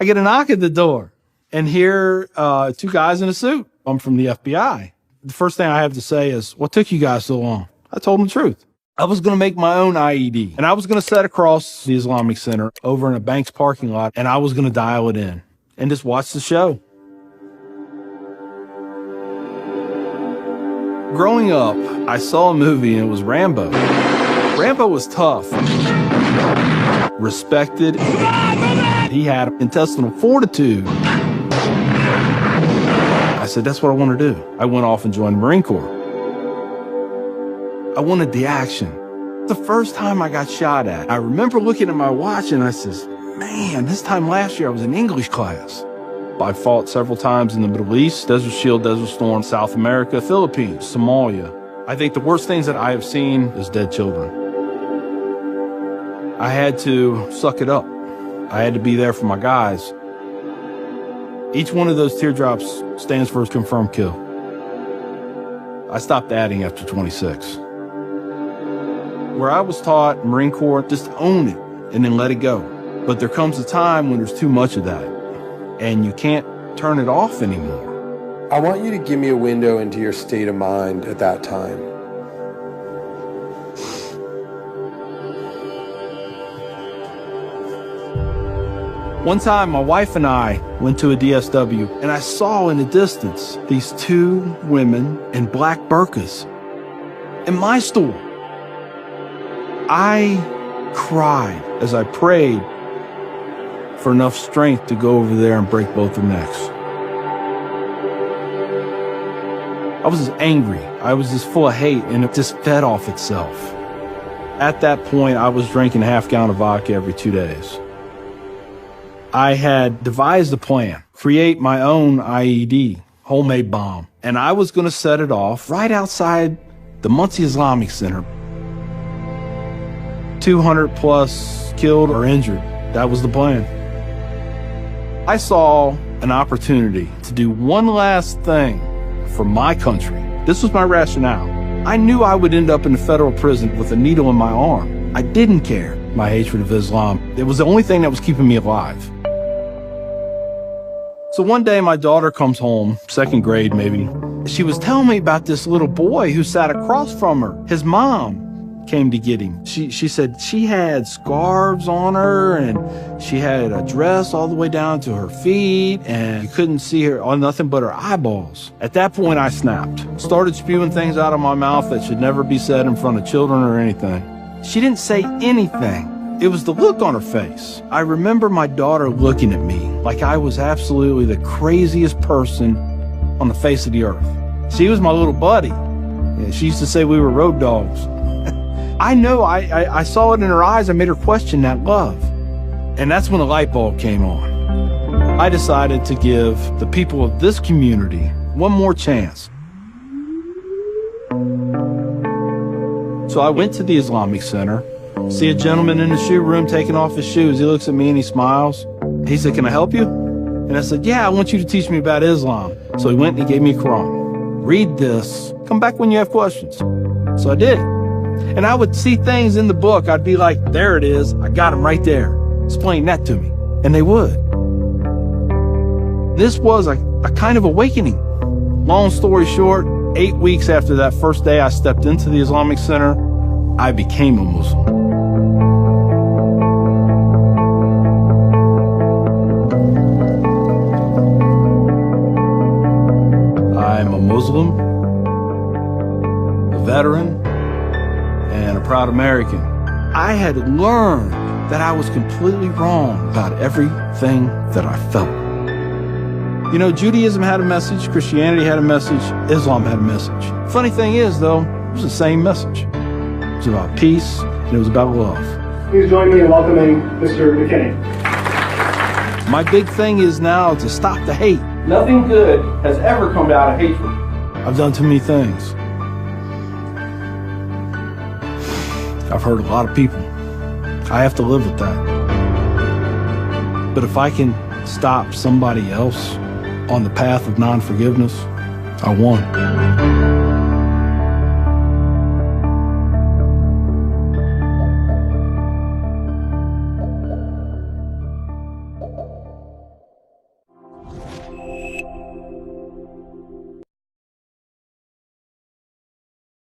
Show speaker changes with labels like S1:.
S1: I get a knock at the door and hear two guys in a suit. I'm from the FBI. The first thing I have to say is, what took you guys so long? I told them the truth. I was going to make my own IED, and I was going to set across the Islamic Center over in a bank's parking lot, and I was going to dial it in and just watch the show. Growing up, I saw a movie, and it was Rambo. Rambo was tough, respected. He had intestinal fortitude. I said, that's what I want to do. I went off and joined the Marine Corps. I wanted the action. The first time I got shot at, I remember looking at my watch and I says, man, this time last year I was in English class. I fought several times in the Middle East, Desert Shield, Desert Storm, South America, Philippines, Somalia. I think the worst things that I have seen is dead children. I had to suck it up. I had to be there for my guys. Each one of those teardrops stands for a confirmed kill. I stopped adding after 26. Where I was taught, Marine Corps, just own it and then let it go. But there comes a time when there's too much of that and you can't turn it off anymore.
S2: I want you to give me a window into your state of mind at that time.
S1: One time, my wife and I went to a DSW, and I saw in the distance these two women in black burqas in my store. I cried as I prayed for enough strength to go over there and break both their necks. I was just angry. I was just full of hate, and it just fed off itself. At that point, I was drinking a half-gallon of vodka every 2 days. I had devised a plan, create my own IED, homemade bomb, and I was going to set it off right outside the Muncie Islamic Center. 200 plus killed or injured. That was the plan. I saw an opportunity to do one last thing for my country. This was my rationale. I knew I would end up in a federal prison with a needle in my arm. I didn't care. My hatred of Islam, it was the only thing that was keeping me alive. So one day my daughter comes home, second grade maybe. She was telling me about this little boy who sat across from her. His mom came to get him. She said she had scarves on her and she had a dress all the way down to her feet and you couldn't see her on nothing but her eyeballs. At that point I snapped, started spewing things out of my mouth that should never be said in front of children or anything. She didn't say anything. It was the look on her face. I remember my daughter looking at me like I was absolutely the craziest person on the face of the earth. She was my little buddy. She used to say we were road dogs. I know I saw it in her eyes. I made her question that love. And that's when the light bulb came on. I decided to give the people of this community one more chance. So I went to the Islamic Center. See a gentleman in the shoe room taking off his shoes. He looks at me and he smiles. He said, can I help you? And I said, yeah, I want you to teach me about Islam. So he went and he gave me a Quran. Read this. Come back when you have questions. So I did. And I would see things in the book. I'd be like, there it is. I got them right there. Explain that to me. And they would. This was a kind of awakening. Long story short, 8 weeks after that first day I stepped into the Islamic Center, I became a Muslim. I'm a Muslim, a veteran, and a proud American. I had learned that I was completely wrong about everything that I felt. You know, Judaism had a message, Christianity had a message, Islam had a message. Funny thing is, though, it was the same message. It was about peace, and it was about love.
S3: Please join me in welcoming Mr. McKinney.
S1: My big thing is now to stop the hate. Nothing good has ever come out of hatred. I've done too many things. I've hurt a lot of people. I have to live with that. But if I can stop somebody else on the path of non-forgiveness, I won.